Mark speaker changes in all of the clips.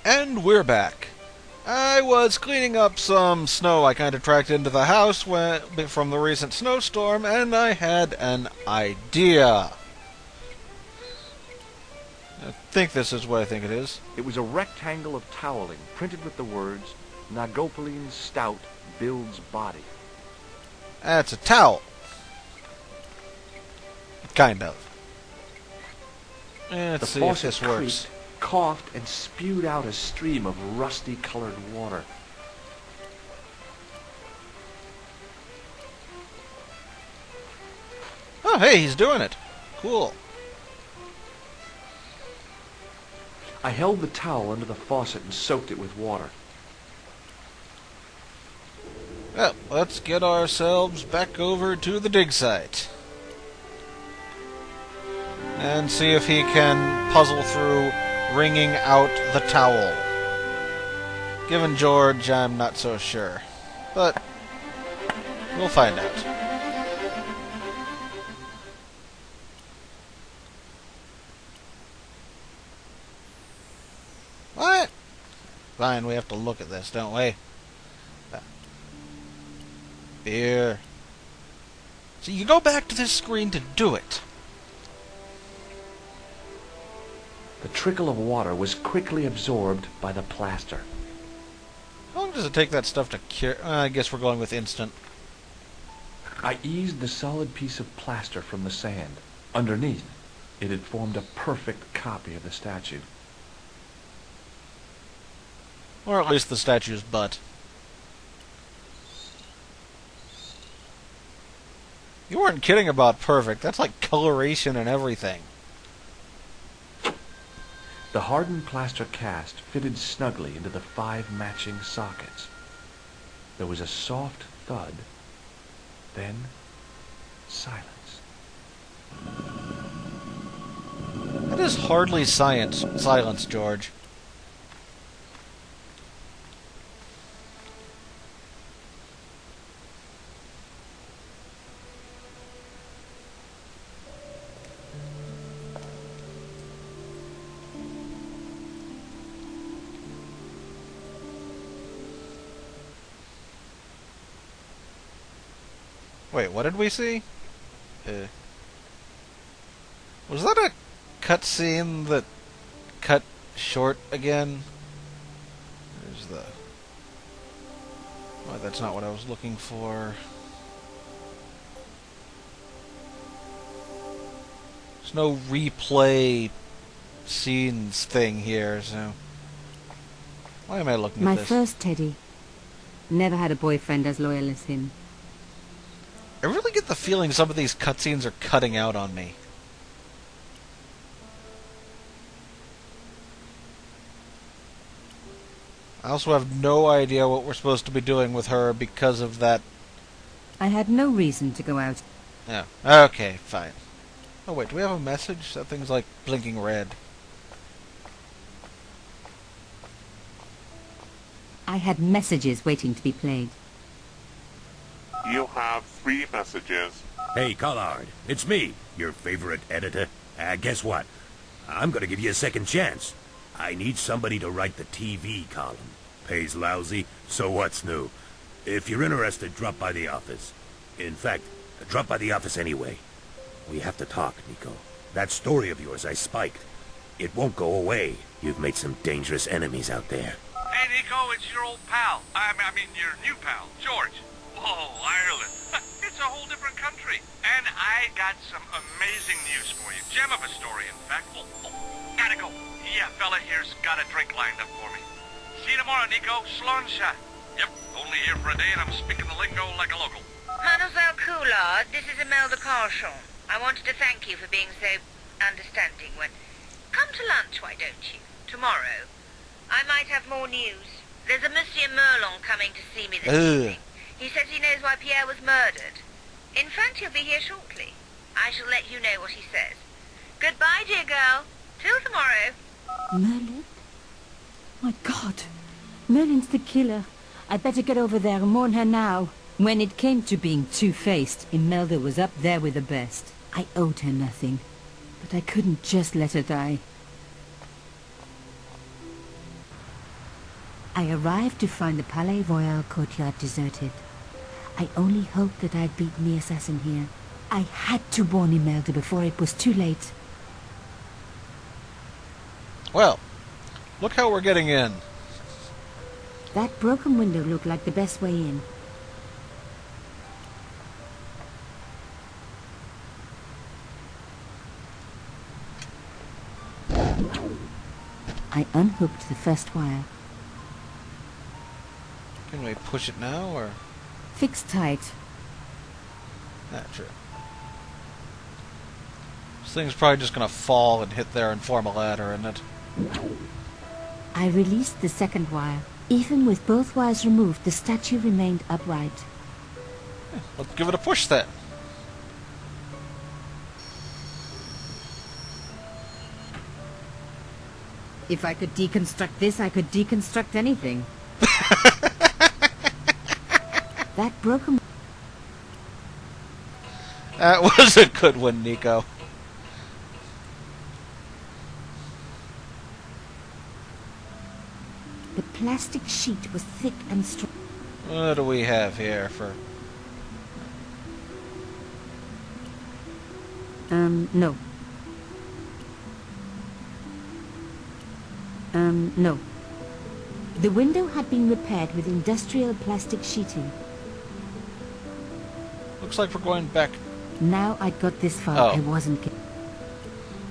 Speaker 1: And we're back. I was cleaning up some snow I kind of tracked into the house from the recent snowstorm, and I had an idea. I think this is what I think it is.
Speaker 2: It was a rectangle of toweling printed with the words, Nagopoline Stout builds body.
Speaker 1: That's a towel. Kind of. Let's see if this works.
Speaker 2: Creaked, coughed, and spewed out a stream of rusty-colored water.
Speaker 1: Oh, hey, he's doing it. Cool.
Speaker 2: I held the towel under the faucet and soaked it with water.
Speaker 1: Well, let's get ourselves back over to the dig site. And see if he can puzzle through wringing out the towel. Given George, I'm not so sure. But we'll find out. What? Fine, we have to look at this, don't we? Beer. So you go back to this screen to do it.
Speaker 2: The trickle of water was quickly absorbed by the plaster.
Speaker 1: How long does it take that stuff to cure? I guess we're going with instant.
Speaker 2: I eased the solid piece of plaster from the sand. Underneath, it had formed a perfect copy of the statue.
Speaker 1: Or at least the statue's butt. You weren't kidding about perfect. That's like coloration and everything.
Speaker 2: The hardened plaster cast fitted snugly into the 5 matching sockets. There was a soft thud, then silence.
Speaker 1: That is hardly silence, George. Wait, what did we see? Was that a cutscene that cut short again? There's the... Oh, that's not what I was looking for. There's no replay scenes thing here, so... Why am I looking at this?
Speaker 3: My first teddy. Never had a boyfriend as loyal as him.
Speaker 1: I really get the feeling some of these cutscenes are cutting out on me. I also have no idea what we're supposed to be doing with her because of that.
Speaker 3: I had no reason to go out.
Speaker 1: Yeah. Okay, fine. Oh wait, do we have a message? That thing's like blinking red.
Speaker 3: I had messages waiting to be played.
Speaker 4: You have 3 messages.
Speaker 5: Hey, Collard, it's me, your favorite editor. Guess what? I'm gonna give you a second chance. I need somebody to write the TV column. Pays lousy, so what's new? If you're interested, drop by the office. In fact, drop by the office anyway. We have to talk, Nico. That story of yours I spiked. It won't go away. You've made some dangerous enemies out there.
Speaker 6: Hey, Nico, it's your old pal. I mean, your new pal, George. Whoa, Ireland. It's a whole different country. And I got some amazing news for you. Gem of a story, in fact. Oh, gotta go. Yeah, fella here's got a drink lined up for me. See you tomorrow, Nico. Slonsha. Yep, only here for a day and I'm speaking the lingo like a local.
Speaker 7: Mademoiselle Coulard, this is Imelda Carchon. I wanted to thank you for being so understanding when... Come to lunch, why don't you? Tomorrow. I might have more news. There's a Monsieur Merlon coming to see me this evening. He says he knows why Pierre was murdered. In fact, he'll be here shortly. I shall let you know what he says. Goodbye, dear girl. Till tomorrow.
Speaker 3: Merlin? My God. Merlin's the killer. I better get over there and warn her now. When it came to being two-faced, Imelda was up there with the best. I owed her nothing. But I couldn't just let her die. I arrived to find the Palais Royal courtyard deserted. I only hoped that I'd beaten the assassin here. I had to warn Imelda before it was too late.
Speaker 1: Well, look how we're getting in.
Speaker 3: That broken window looked like the best way in. I unhooked the first wire.
Speaker 1: Can we push it now, or...?
Speaker 3: Fixed tight.
Speaker 1: True. This thing's probably just gonna fall and hit there and form a ladder, isn't it?
Speaker 3: I released the second wire. Even with both wires removed, the statue remained upright.
Speaker 1: Let's give it a push then.
Speaker 3: If I could deconstruct this, I could deconstruct anything. That broken...
Speaker 1: That was a good one, Nico.
Speaker 3: The plastic sheet was thick and strong.
Speaker 1: What do we have here for...
Speaker 3: No. No. The window had been repaired with industrial plastic sheeting.
Speaker 1: Looks like we're going back.
Speaker 3: Now I'd got this far,
Speaker 1: Oh.
Speaker 3: I wasn't...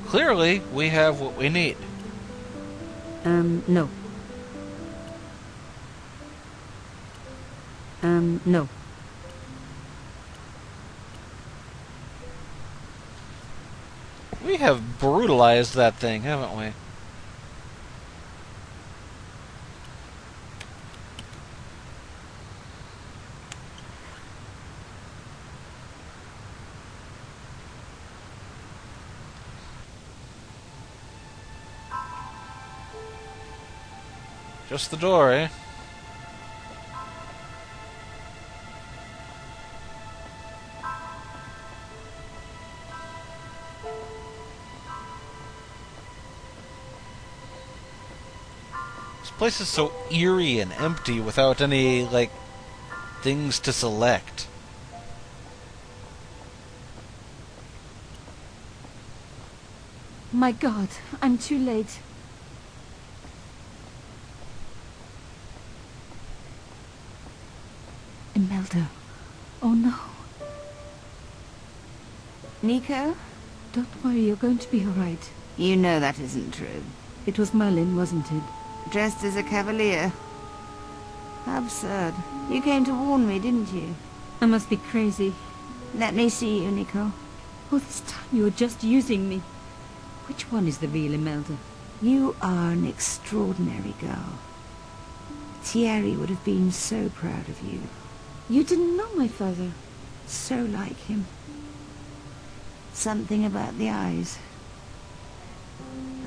Speaker 1: Clearly, we have what we need.
Speaker 3: No. No.
Speaker 1: We have brutalized that thing, haven't we? Just the door, eh? This place is so eerie and empty without any, like, things to select.
Speaker 3: My God, I'm too late. Imelda. Oh no.
Speaker 8: Nico?
Speaker 3: Don't worry, you're going to be alright.
Speaker 8: You know that isn't true.
Speaker 3: It was Merlin, wasn't it?
Speaker 8: Dressed as a cavalier. How absurd. You came to warn me, didn't you?
Speaker 3: I must be crazy.
Speaker 8: Let me see you, Nico.
Speaker 3: All this time you were just using me. Which one is the real Imelda?
Speaker 8: You are an extraordinary girl. Thierry would have been so proud of you.
Speaker 3: You didn't know my father.
Speaker 8: So like him. Something about the eyes.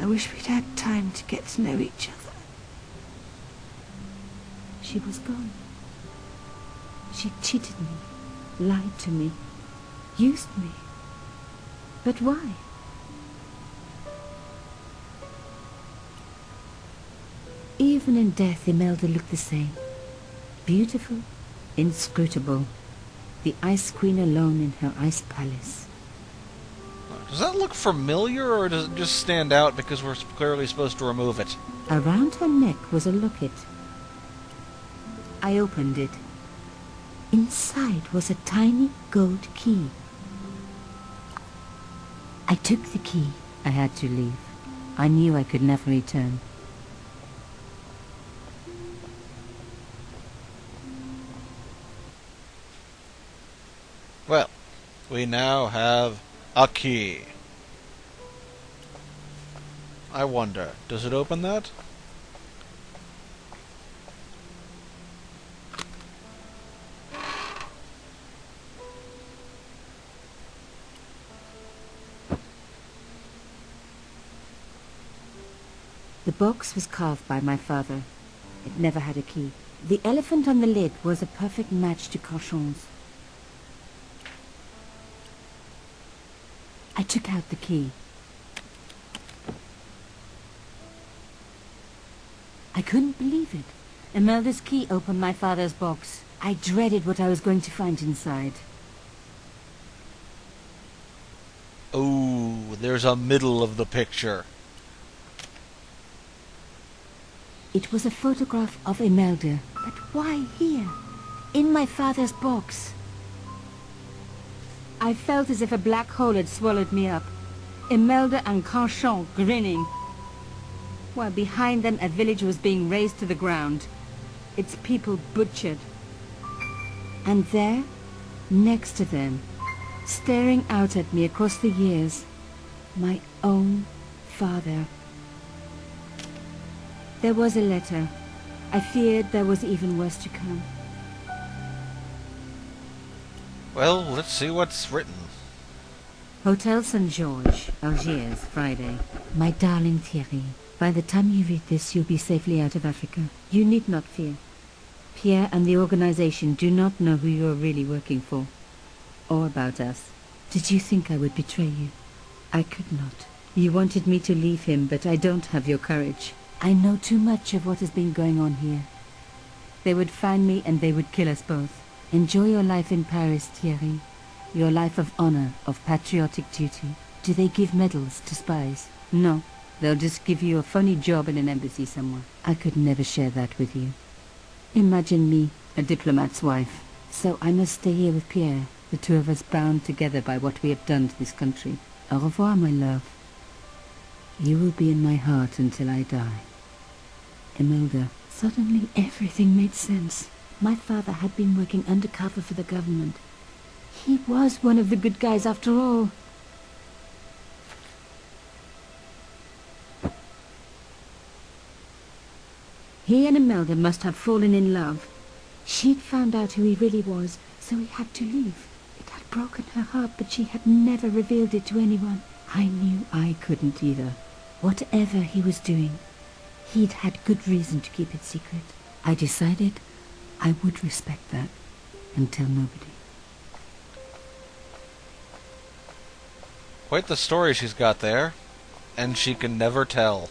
Speaker 8: I wish we'd had time to get to know each other.
Speaker 3: She was gone. She cheated me, lied to me, used me. But why? Even in death, Imelda looked the same. Beautiful, inscrutable. The Ice Queen alone in her ice palace.
Speaker 1: Does that look familiar, or does it just stand out because we're clearly supposed to remove it?
Speaker 3: Around her neck was a locket. I opened it. Inside was a tiny gold key. I took the key. I had to leave. I knew I could never return.
Speaker 1: Well, we now have a key. I wonder, does it open that?
Speaker 3: The box was carved by my father. It never had a key. The elephant on the lid was a perfect match to Cochon's. I took out the key. I couldn't believe it. Imelda's key opened my father's box. I dreaded what I was going to find inside.
Speaker 1: Oh, there's a middle of the picture.
Speaker 3: It was a photograph of Imelda. But why here? In my father's box. I felt as if a black hole had swallowed me up. Imelda and Carchon grinning. While behind them a village was being razed to the ground. Its people butchered. And there, next to them, staring out at me across the years, my own father. There was a letter. I feared there was even worse to come.
Speaker 1: Well, let's see what's written.
Speaker 3: Hotel St. George, Algiers, Friday. My darling Thierry, by the time you read this, you'll be safely out of Africa. You need not fear. Pierre and the organization do not know who you are really working for, or about us. Did you think I would betray you? I could not. You wanted me to leave him, but I don't have your courage. I know too much of what has been going on here. They would find me and they would kill us both. Enjoy your life in Paris, Thierry. Your life of honor, of patriotic duty. Do they give medals to spies? No. They'll just give you a phony job in an embassy somewhere. I could never share that with you. Imagine me, a diplomat's wife. So I must stay here with Pierre, the two of us bound together by what we have done to this country. Au revoir, my love. You will be in my heart until I die. Imelda. Suddenly everything made sense. My father had been working undercover for the government. He was one of the good guys after all. He and Imelda must have fallen in love. She'd found out who he really was, so he had to leave. It had broken her heart, but she had never revealed it to anyone. I knew I couldn't either. Whatever he was doing, he'd had good reason to keep it secret. I decided I would respect that and tell nobody.
Speaker 1: Quite the story she's got there, and she can never tell.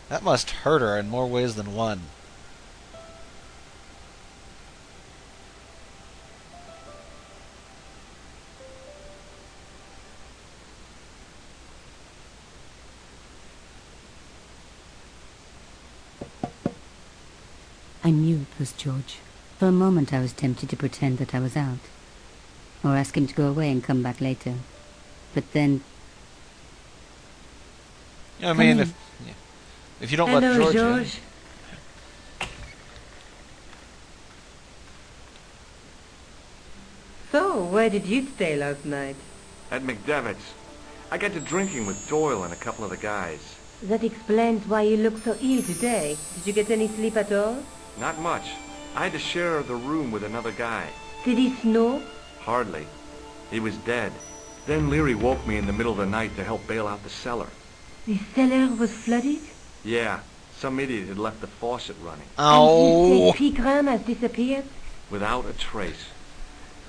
Speaker 1: That must hurt her in more ways than one.
Speaker 3: I knew it was George. For a moment I was tempted to pretend that I was out, or ask him to go away and come back later. But then...
Speaker 1: I mean, if you don't let George in...
Speaker 9: So, where did you stay last night?
Speaker 2: At McDevitt's. I got to drinking with Doyle and a couple of the guys.
Speaker 9: That explains why you look so ill today. Did you get any sleep at all?
Speaker 2: Not much. I had to share the room with another guy.
Speaker 9: Did he snore?
Speaker 2: Hardly. He was dead. Then Leary woke me in the middle of the night to help bail out the cellar.
Speaker 9: The cellar was flooded?
Speaker 2: Yeah. Some idiot had left the faucet running.
Speaker 1: Oh!
Speaker 9: And you say Pigram has disappeared?
Speaker 2: Without a trace.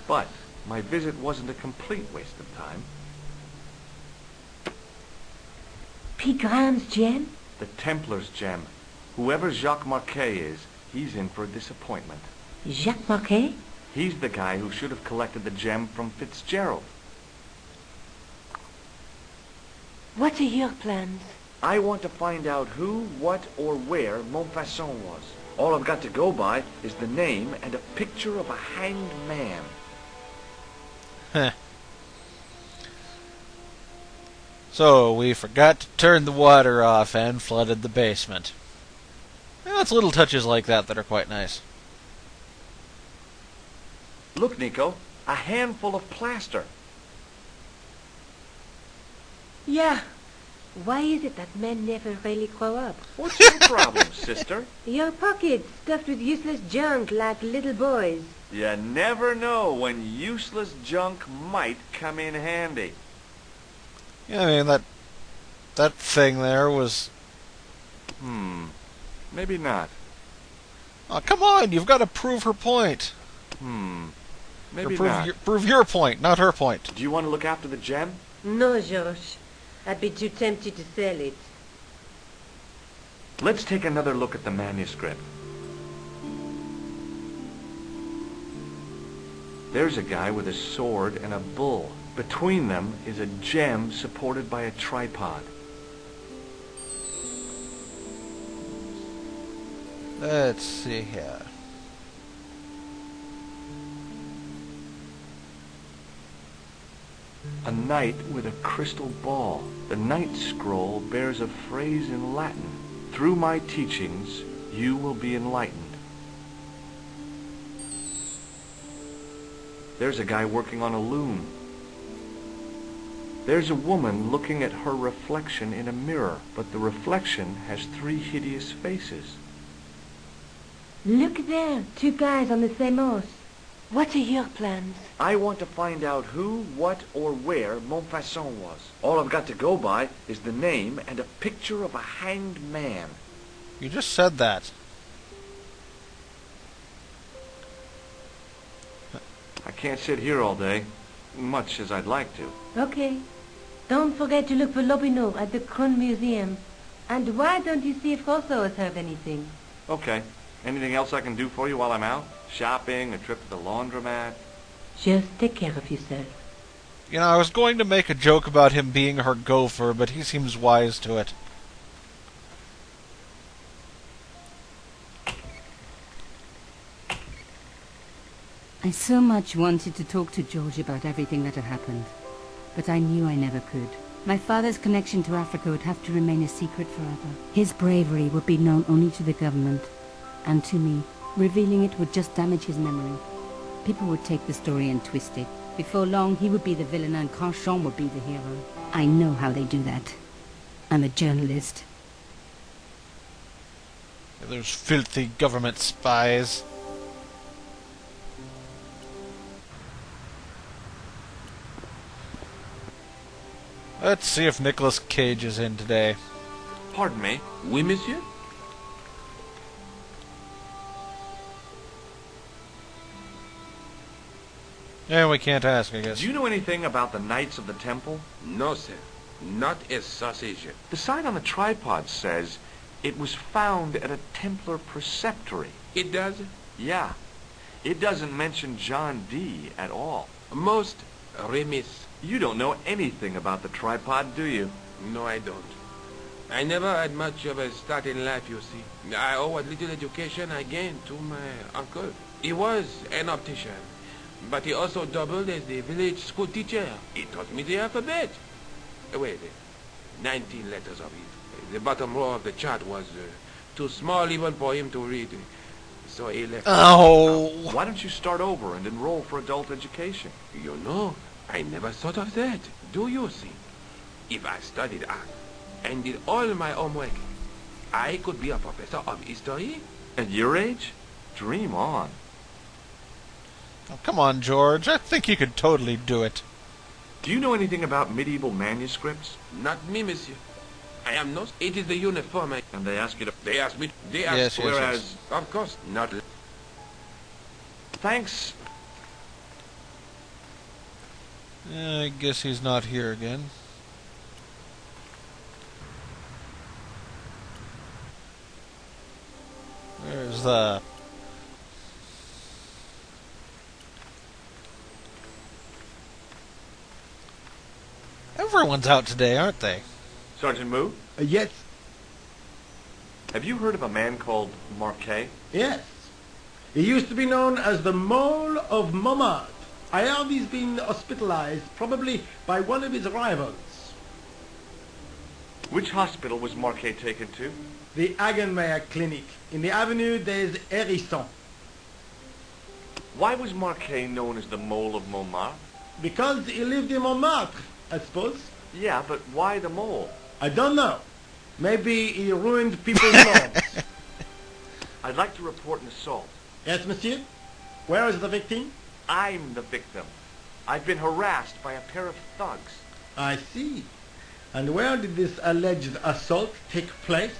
Speaker 2: But my visit wasn't a complete waste of time.
Speaker 9: Pigram's gem?
Speaker 2: The Templar's gem. Whoever Jacques Marquet is, he's in for a disappointment.
Speaker 9: Jacques Marquet?
Speaker 2: He's the guy who should have collected the gem from Fitzgerald.
Speaker 9: What are your plans?
Speaker 2: I want to find out who, what, or where Montfaucon was. All I've got to go by is the name and a picture of a hanged man.
Speaker 1: Heh. So, we forgot to turn the water off and flooded the basement. Well, it's little touches like that that are quite nice.
Speaker 2: Look, Nico, a handful of plaster.
Speaker 9: Yeah. Why is it that men never really grow up?
Speaker 2: What's your problem, sister?
Speaker 9: Your pockets stuffed with useless junk like little boys.
Speaker 2: You never know when useless junk might come in handy.
Speaker 1: Yeah, I mean, that thing there was...
Speaker 2: Maybe not.
Speaker 1: Oh, come on, you've got to prove her point.
Speaker 2: Maybe
Speaker 1: prove
Speaker 2: not.
Speaker 1: Prove your point, not her point.
Speaker 2: Do you want to look after the gem?
Speaker 9: No, Georges. I'd be too tempted to sell it.
Speaker 2: Let's take another look at the manuscript. There's a guy with a sword and a bull. Between them is a gem supported by a tripod.
Speaker 1: Let's see here.
Speaker 2: A knight with a crystal ball. The knight's scroll bears a phrase in Latin. Through my teachings, you will be enlightened. There's a guy working on a loom. There's a woman looking at her reflection in a mirror, but the reflection has 3 hideous faces.
Speaker 9: Look there, 2 guys on the same horse. What are your plans?
Speaker 2: I want to find out who, what, or where Montfaucon was. All I've got to go by is the name and a picture of a hanged man.
Speaker 1: You just said that.
Speaker 2: I can't sit here all day, much as I'd like to.
Speaker 9: Okay. Don't forget to look for Lobinot at the Crown Museum. And why don't you see if Rousseau has heard anything?
Speaker 2: Okay. Anything else I can do for you while I'm out? Shopping, a trip to the laundromat?
Speaker 9: Just take care of yourself.
Speaker 1: You know, I was going to make a joke about him being her gopher, but he seems wise to it.
Speaker 3: I so much wanted to talk to George about everything that had happened, but I knew I never could. My father's connection to Africa would have to remain a secret forever. His bravery would be known only to the government, and to me. Revealing it would just damage his memory. People would take the story and twist it. Before long, he would be the villain and Carchon would be the hero. I know how they do that. I'm a journalist.
Speaker 1: Those filthy government spies. Let's see if Nicolas Cage is in today.
Speaker 2: Pardon me?
Speaker 10: Oui, monsieur?
Speaker 1: Yeah, we can't ask, I guess.
Speaker 2: Do you know anything about the Knights of the Temple?
Speaker 10: No, sir. Not a sausage.
Speaker 2: The sign on the tripod says it was found at a Templar preceptory.
Speaker 10: It does?
Speaker 2: Yeah. It doesn't mention John Dee at all.
Speaker 10: Most remiss.
Speaker 2: You don't know anything about the tripod, do you?
Speaker 10: No, I don't. I never had much of a start in life, you see. I owe what little education I gained to my uncle. He was an optician, but he also doubled as the village school teacher. He taught me the alphabet. Wait, 19 letters of it. The bottom row of the chart was too small even for him to read. So he left.
Speaker 1: Oh!
Speaker 2: Why don't you start over and enroll for adult education?
Speaker 10: You know, I never thought of that. Do you see? If I studied art and did all my homework, I could be a professor of history.
Speaker 2: At your age? Dream on.
Speaker 1: Oh, come on, George. I think you could totally do it.
Speaker 2: Do you know anything about medieval manuscripts?
Speaker 10: Not me, monsieur. I am not. It is the uniform.
Speaker 2: And they ask you to...
Speaker 10: They ask me. They
Speaker 1: Yes,
Speaker 10: ask.
Speaker 2: Whereas...
Speaker 10: Of course, not.
Speaker 2: Thanks.
Speaker 1: I guess he's not here again. Where's the... Everyone's out today, aren't they?
Speaker 2: Sergeant Moo,
Speaker 11: Yes,
Speaker 2: have you heard of a man called Marquet?
Speaker 11: yes. He used to be known as the Mole of Montmartre. I heard he's been hospitalized, probably by one of his rivals.
Speaker 2: Which hospital was Marquet taken to?
Speaker 11: The Hagenmeyer Clinic. In the Avenue des Hérissons.
Speaker 2: Why was Marquet known as the Mole of Montmartre?
Speaker 11: Because he lived in Montmartre, I suppose.
Speaker 2: Yeah, but why the mole?
Speaker 11: I don't know. Maybe he ruined people's lives.
Speaker 2: I'd like to report an assault.
Speaker 11: Yes, monsieur? Where is the victim?
Speaker 2: I'm the victim. I've been harassed by a pair of thugs.
Speaker 11: I see. And where did this alleged assault take place?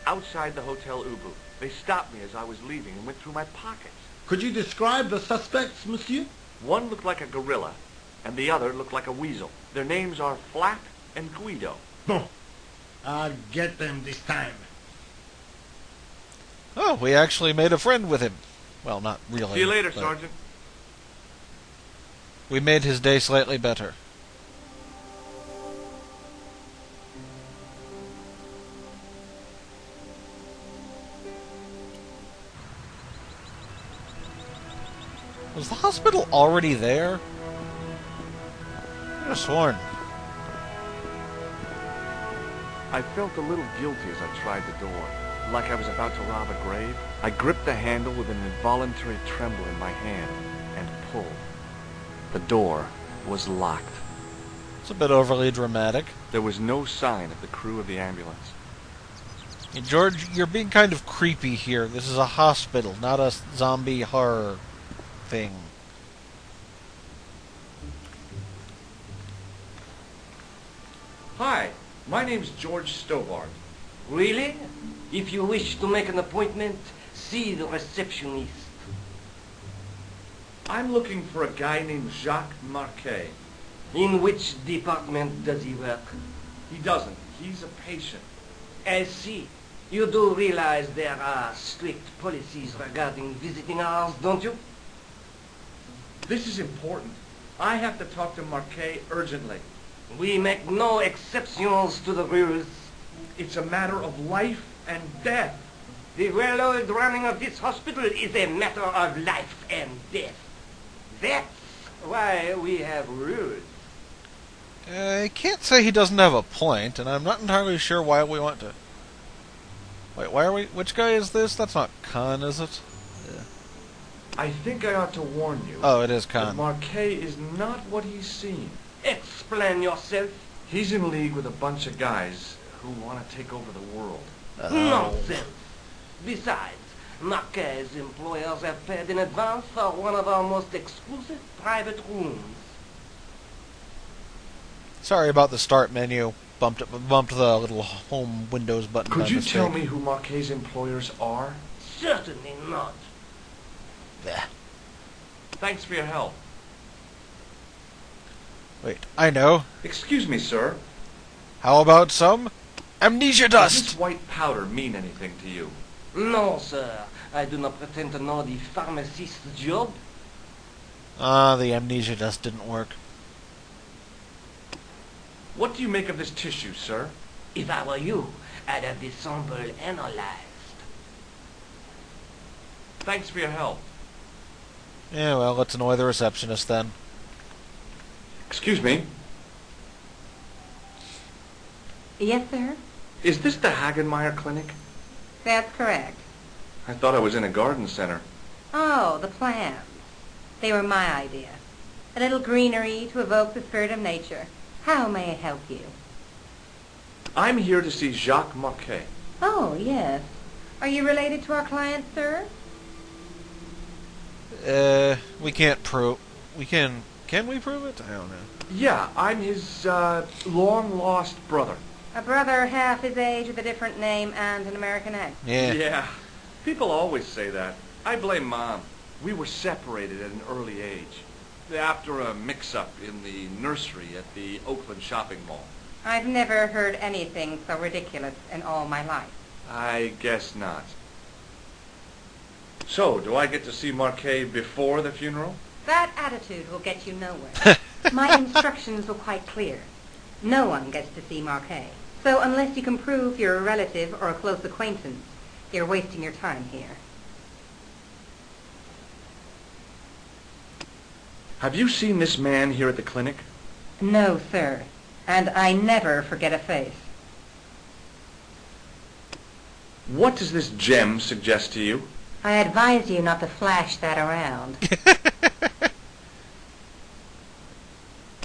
Speaker 2: Outside the Hotel Ubu. They stopped me as I was leaving and went through my pockets.
Speaker 11: Could you describe the suspects, monsieur?
Speaker 2: One looked like a gorilla, and the other looked like a weasel. Their names are Flat and Guido.
Speaker 11: Bon. I'll get them this time.
Speaker 1: Oh, we actually made a friend with him. Well, not really.
Speaker 10: See you later,
Speaker 1: but
Speaker 10: Sergeant.
Speaker 1: we made his day slightly better. Was the hospital already there? I could have sworn.
Speaker 2: I felt a little guilty as I tried the door, like I was about to rob a grave. I gripped the handle with an involuntary tremble in my hand and pulled. The door was locked.
Speaker 1: It's a bit overly dramatic.
Speaker 2: There was no sign of the crew of the ambulance.
Speaker 1: Hey, George, you're being kind of creepy here. This is a hospital, not a zombie horror thing.
Speaker 2: Hi, my name's George Stobart.
Speaker 12: Really? If you wish to make an appointment, see the receptionist.
Speaker 2: I'm looking for a guy named Jacques Marquet.
Speaker 12: In which department does he work?
Speaker 2: He doesn't. He's a patient.
Speaker 12: I see. You do realize there are strict policies regarding visiting hours, don't you?
Speaker 2: This is important. I have to talk to Marquet urgently.
Speaker 12: We make no exceptions to the rules.
Speaker 2: It's a matter of life and death.
Speaker 12: The well-oiled running of this hospital is a matter of life and death. That's why we have rules.
Speaker 1: I can't say he doesn't have a point, and I'm not entirely sure why we want to... Wait, why are we... Which guy is this? That's not Khan, is it? Yeah.
Speaker 2: I think I ought to warn you.
Speaker 1: Oh, it is
Speaker 2: that
Speaker 1: Khan.
Speaker 2: Marquet is not what he's seen.
Speaker 12: Explain yourself.
Speaker 2: He's in league with a bunch of guys who want to take over the world.
Speaker 12: Nonsense. Besides, Marquet's employers have paid in advance for one of our most exclusive private rooms.
Speaker 1: Sorry about the start menu. Bumped the little home Windows button.
Speaker 2: Could
Speaker 1: by
Speaker 2: you
Speaker 1: mistake.
Speaker 2: tell me who Marquet's employers are?
Speaker 12: Certainly not.
Speaker 1: Bleh.
Speaker 2: Thanks for your help.
Speaker 1: Wait, I know.
Speaker 2: Excuse me, sir.
Speaker 1: How about some amnesia
Speaker 2: Does this
Speaker 1: dust?
Speaker 2: white powder mean anything to you?
Speaker 12: No, sir. I do not pretend to know the pharmacist's job.
Speaker 1: Ah, the amnesia dust didn't work.
Speaker 2: What do you make of this tissue, sir?
Speaker 12: If I were you, I'd have this sample analyzed.
Speaker 2: Thanks for your help.
Speaker 1: Yeah, well, let's annoy the receptionist then.
Speaker 2: Excuse me.
Speaker 9: Yes, sir?
Speaker 2: Is this the Hagenmeyer Clinic?
Speaker 9: That's correct.
Speaker 2: I thought I was in a garden center.
Speaker 9: Oh, the plants. They were my idea. A little greenery to evoke the spirit of nature. How may I help you?
Speaker 2: I'm here to see Jacques Marquet.
Speaker 9: Oh, yes. Are you related to our client, sir?
Speaker 1: We can't prove... We can... Can we prove it? I don't know.
Speaker 2: Yeah, I'm his, long-lost brother.
Speaker 9: A brother half his age with a different name and an American accent.
Speaker 1: Yeah.
Speaker 2: Yeah. People always say that. I blame Mom. We were separated at an early age. After a mix-up in the nursery at the Oakland shopping mall.
Speaker 9: I've never heard anything so ridiculous in all my life.
Speaker 2: I guess not. So, do I get to see Marquet before the funeral?
Speaker 9: That attitude will get you nowhere. My instructions were quite clear. No one gets to see Marquet. So unless you can prove you're a relative or a close acquaintance, you're wasting your time here.
Speaker 2: Have you seen this man here at the clinic?
Speaker 9: No, sir. And I never forget a face.
Speaker 2: What does this gem suggest to you?
Speaker 9: I advise you not to flash that around.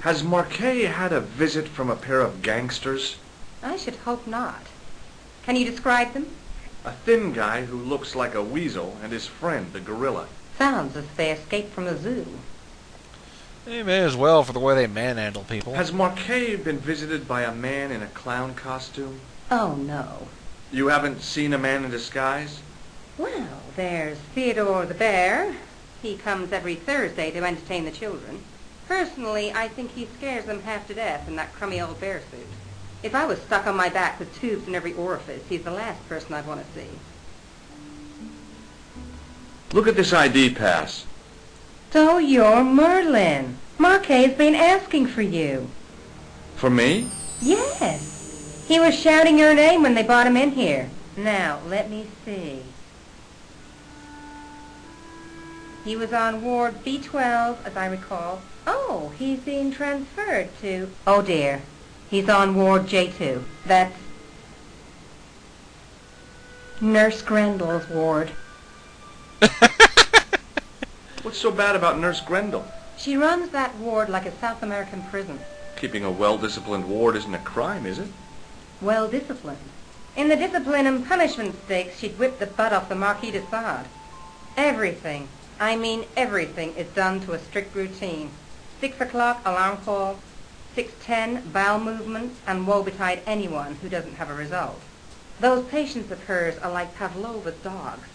Speaker 2: Has Marquet had a visit from a pair of gangsters?
Speaker 9: I should hope not. Can you describe them?
Speaker 2: A thin guy who looks like a weasel and his friend, the gorilla.
Speaker 9: Sounds as if they escaped from the zoo.
Speaker 1: They may as well for the way they manhandle people.
Speaker 2: Has Marquet been visited by a man in a clown costume?
Speaker 9: Oh, no.
Speaker 2: You haven't seen a man in disguise?
Speaker 9: Well, there's Theodore the bear. He comes every Thursday to entertain the children. Personally, I think he scares them half to death in that crummy old bear suit. If I was stuck on my back with tubes in every orifice, he's the last person I'd want to see.
Speaker 2: Look at this ID pass.
Speaker 9: So you're Merlin. Marquet's been asking for you.
Speaker 2: For me?
Speaker 9: Yes. He was shouting your name when they brought him in here. Now, let me see. He was on Ward B12, as I recall. Oh, he's being transferred to... Oh, dear. He's on Ward J2. That's Nurse Grendel's ward.
Speaker 2: What's so bad about Nurse Grendel?
Speaker 9: She runs that ward like a South American prison.
Speaker 2: Keeping a well-disciplined ward isn't a crime, is it?
Speaker 9: Well disciplined. In the discipline and punishment stakes, she'd whip the butt off the Marquis de Sade. Everything, I mean everything, is done to a strict routine. 6 o'clock, alarm call. 6:10, bowel movements, and woe betide anyone who doesn't have a result. Those patients of hers are like Pavlova's dogs.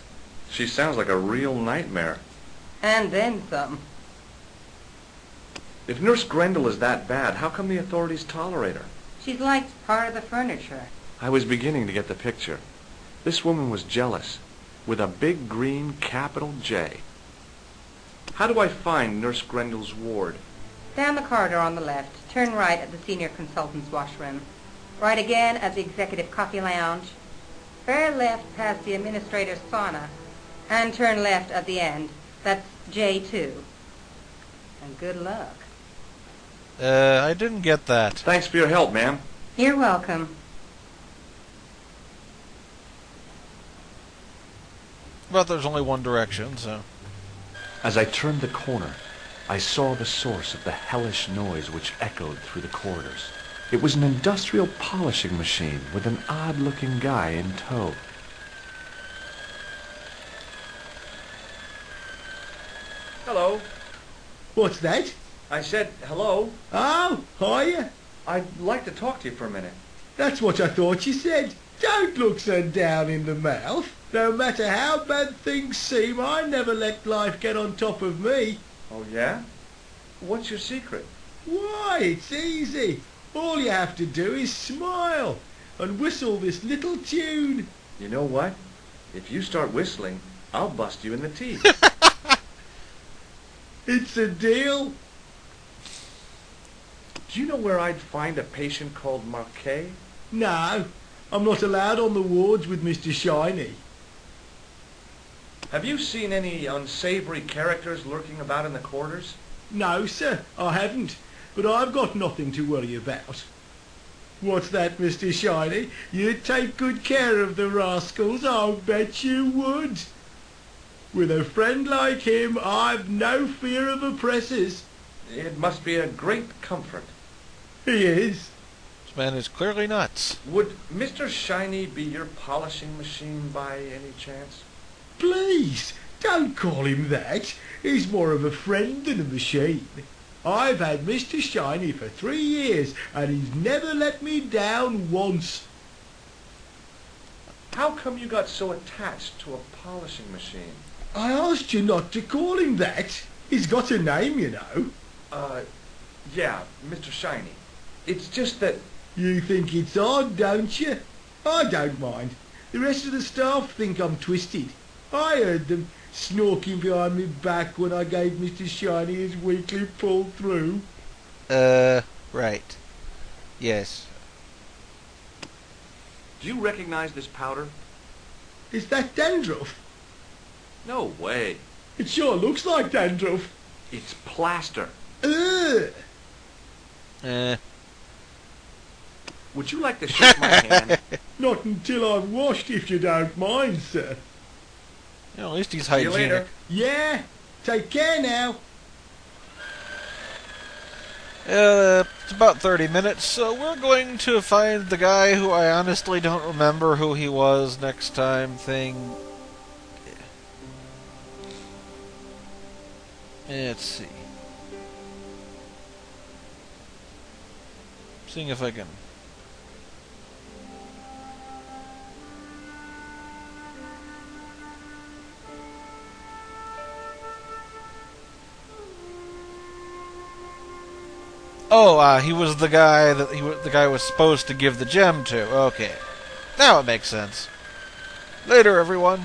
Speaker 2: She sounds like a real nightmare.
Speaker 9: And then some.
Speaker 2: If Nurse Grendel is that bad, how come the authorities tolerate her?
Speaker 9: She's like part of the furniture.
Speaker 2: I was beginning to get the picture. This woman was jealous, with a big green capital J. How do I find Nurse Grendel's ward?
Speaker 9: Down the corridor on the left, turn right at the senior consultant's washroom. Right again at the executive coffee lounge. Fair left past the administrator's sauna. And turn left at the end. That's J2. And good luck.
Speaker 1: I didn't get that.
Speaker 2: Thanks for your help, ma'am.
Speaker 9: You're welcome.
Speaker 1: But there's only one direction, so...
Speaker 2: As I turned the corner, I saw the source of the hellish noise which echoed through the corridors. It was an industrial polishing machine with an odd-looking guy in tow. Hello.
Speaker 11: What's that?
Speaker 2: I said hello.
Speaker 11: Oh, hiya.
Speaker 2: I'd like to talk to you for a minute.
Speaker 11: That's what I thought you said. Don't look so down in the mouth. No matter how bad things seem, I never let life get on top of me.
Speaker 2: Oh, yeah? What's your secret?
Speaker 11: Why, it's easy. All you have to do is smile and whistle this little tune.
Speaker 2: You know what? If you start whistling, I'll bust you in the teeth.
Speaker 11: It's a deal.
Speaker 2: Do you know where I'd find a patient called Marquet?
Speaker 11: No, I'm not allowed on the wards with Mr. Shiny.
Speaker 2: Have you seen any unsavory characters lurking about in the corridors?
Speaker 11: No, sir, I haven't. But I've got nothing to worry about. What's that, Mr. Shiny? You'd take good care of the rascals, I'll bet you would. With a friend like him, I've no fear of oppressors.
Speaker 2: It must be a great comfort.
Speaker 11: He is.
Speaker 1: This man is clearly nuts.
Speaker 2: Would Mr. Shiny be your polishing machine by any chance?
Speaker 11: Please, don't call him that. He's more of a friend than a machine. I've had Mr. Shiny for 3 years, and he's never let me down once.
Speaker 2: How come you got so attached to a polishing machine?
Speaker 11: I asked you not to call him that. He's got a name, you know.
Speaker 2: Yeah, Mr. Shiny. It's just that...
Speaker 11: You think it's odd, don't you? I don't mind. The rest of the staff think I'm twisted. I heard them snorking behind me back when I gave Mr. Shiny his weekly pull-through.
Speaker 1: Right. Yes.
Speaker 2: Do you recognize this powder?
Speaker 11: Is that dandruff?
Speaker 2: No way.
Speaker 11: It sure looks like dandruff.
Speaker 2: It's plaster.
Speaker 11: Ugh!
Speaker 2: Would you like to shake my hand?
Speaker 11: Not until I've washed, if you don't mind, sir.
Speaker 1: You know, at least he's
Speaker 2: See you
Speaker 1: hygienic.
Speaker 2: later.
Speaker 11: Yeah, take care now.
Speaker 1: It's about 30 minutes, so we're going to find the guy who I honestly don't remember who he was next time thing. Let's see. Seeing if I can... Oh, he was the guy that the guy was supposed to give the gem to. Okay. Now it makes sense. Later, everyone.